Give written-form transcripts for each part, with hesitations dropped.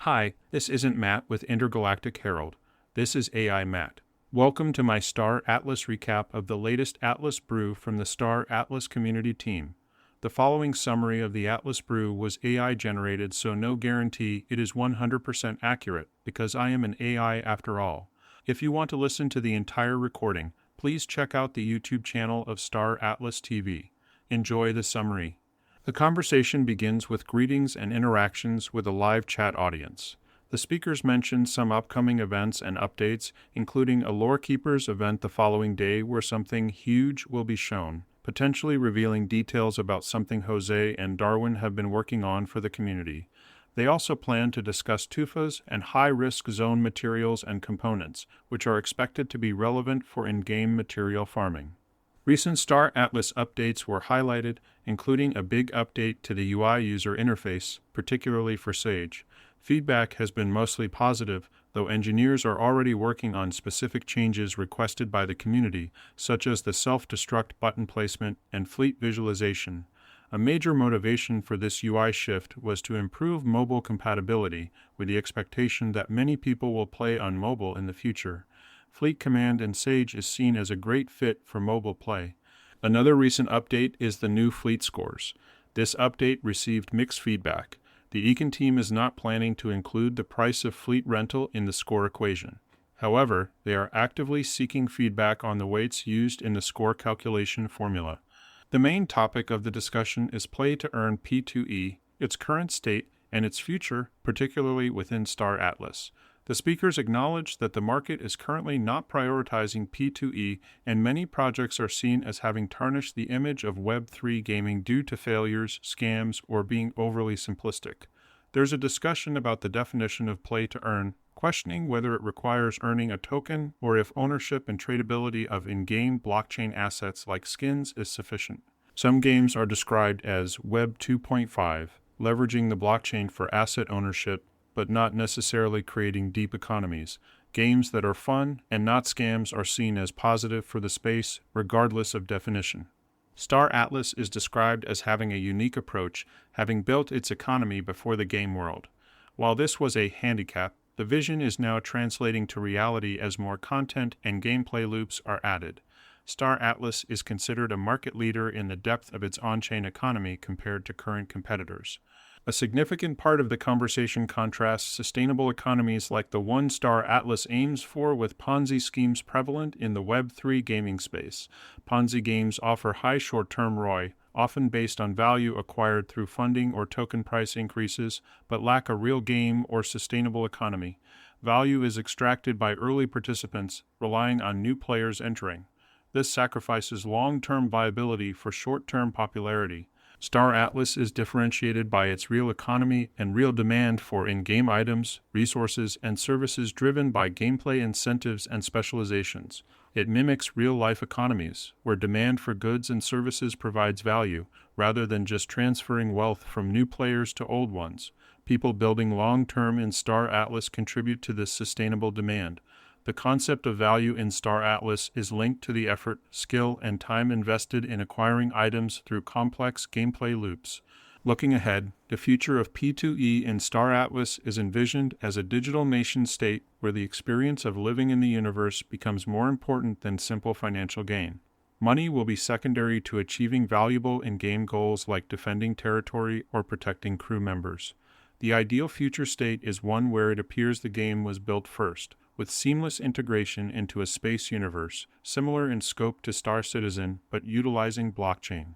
Hi, this isn't Matt with Intergalactic Herald. This is AI Matt. Welcome to my Star Atlas recap of the latest Atlas Brew from the Star Atlas community team. The following summary of the Atlas Brew was AI generated, so no guarantee it is 100% accurate, because I am an AI after all. If you want to listen to the entire recording, please check out the YouTube channel of Star Atlas TV. Enjoy the summary. The conversation begins with greetings and interactions with a live chat audience. The speakers mention some upcoming events and updates, including a Lore Keepers event the following day where something huge will be shown, potentially revealing details about something Jose and Darwin have been working on for the community. They also plan to discuss TUFAs and high-risk zone materials and components, which are expected to be relevant for in-game material farming. Recent Star Atlas updates were highlighted, including a big update to the UI user interface, particularly for Sage. Feedback has been mostly positive, though engineers are already working on specific changes requested by the community, such as the self-destruct button placement and fleet visualization. A major motivation for this UI shift was to improve mobile compatibility, with the expectation that many people will play on mobile in the future. Fleet Command in Sage is seen as a great fit for mobile play. Another recent update is the new fleet scores. This update received mixed feedback. The Econ team is not planning to include the price of fleet rental in the score equation. However, they are actively seeking feedback on the weights used in the score calculation formula. The main topic of the discussion is play to earn P2E, its current state, and its future, particularly within Star Atlas. The speakers acknowledge that the market is currently not prioritizing P2E, and many projects are seen as having tarnished the image of Web3 gaming due to failures, scams, or being overly simplistic. There's a discussion about the definition of play to earn, questioning whether it requires earning a token or if ownership and tradability of in-game blockchain assets like skins is sufficient. Some games are described as Web 2.5, leveraging the blockchain for asset ownership, but not necessarily creating deep economies. Games that are fun and not scams are seen as positive for the space, regardless of definition. Star Atlas is described as having a unique approach, having built its economy before the game world. While this was a handicap, the vision is now translating to reality as more content and gameplay loops are added. Star Atlas is considered a market leader in the depth of its on-chain economy compared to current competitors. A significant part of the conversation contrasts sustainable economies like the one Star Atlas aims for with Ponzi schemes prevalent in the Web3 gaming space. Ponzi games offer high short-term ROI, often based on value acquired through funding or token price increases, but lack a real game or sustainable economy. Value is extracted by early participants, relying on new players entering. This sacrifices long-term viability for short-term popularity. Star Atlas is differentiated by its real economy and real demand for in-game items, resources, and services driven by gameplay incentives and specializations. It mimics real-life economies, where demand for goods and services provides value, rather than just transferring wealth from new players to old ones. People building long-term in Star Atlas contribute to this sustainable demand. The concept of value in Star Atlas is linked to the effort, skill, and time invested in acquiring items through complex gameplay loops. Looking ahead, the future of P2E in Star Atlas is envisioned as a digital nation-state where the experience of living in the universe becomes more important than simple financial gain. Money will be secondary to achieving valuable in-game goals like defending territory or protecting crew members. The ideal future state is one where it appears the game was built first, with seamless integration into a space universe, similar in scope to Star Citizen, but utilizing blockchain.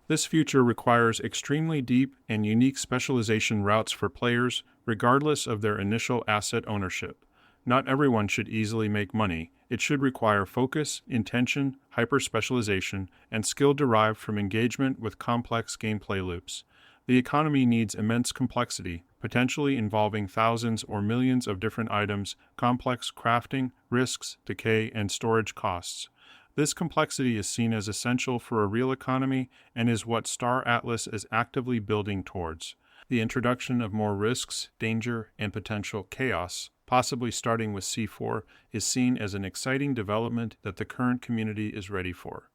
This future requires extremely deep and unique specialization routes for players, regardless of their initial asset ownership. Not everyone should easily make money. It should require focus, intention, hyper-specialization, and skill derived from engagement with complex gameplay loops. The economy needs immense complexity, potentially involving thousands or millions of different items, complex crafting, risks, decay, and storage costs. This complexity is seen as essential for a real economy and is what Star Atlas is actively building towards. The introduction of more risks, danger, and potential chaos, possibly starting with C4, is seen as an exciting development that the current community is ready for.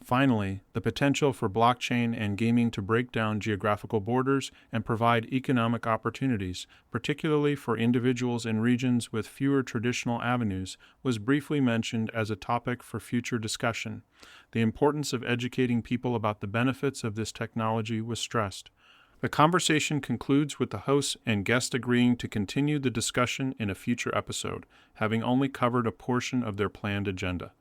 Finally, the potential for blockchain and gaming to break down geographical borders and provide economic opportunities, particularly for individuals in regions with fewer traditional avenues, was briefly mentioned as a topic for future discussion. The importance of educating people about the benefits of this technology was stressed. The conversation concludes with the hosts and guest agreeing to continue the discussion in a future episode, having only covered a portion of their planned agenda.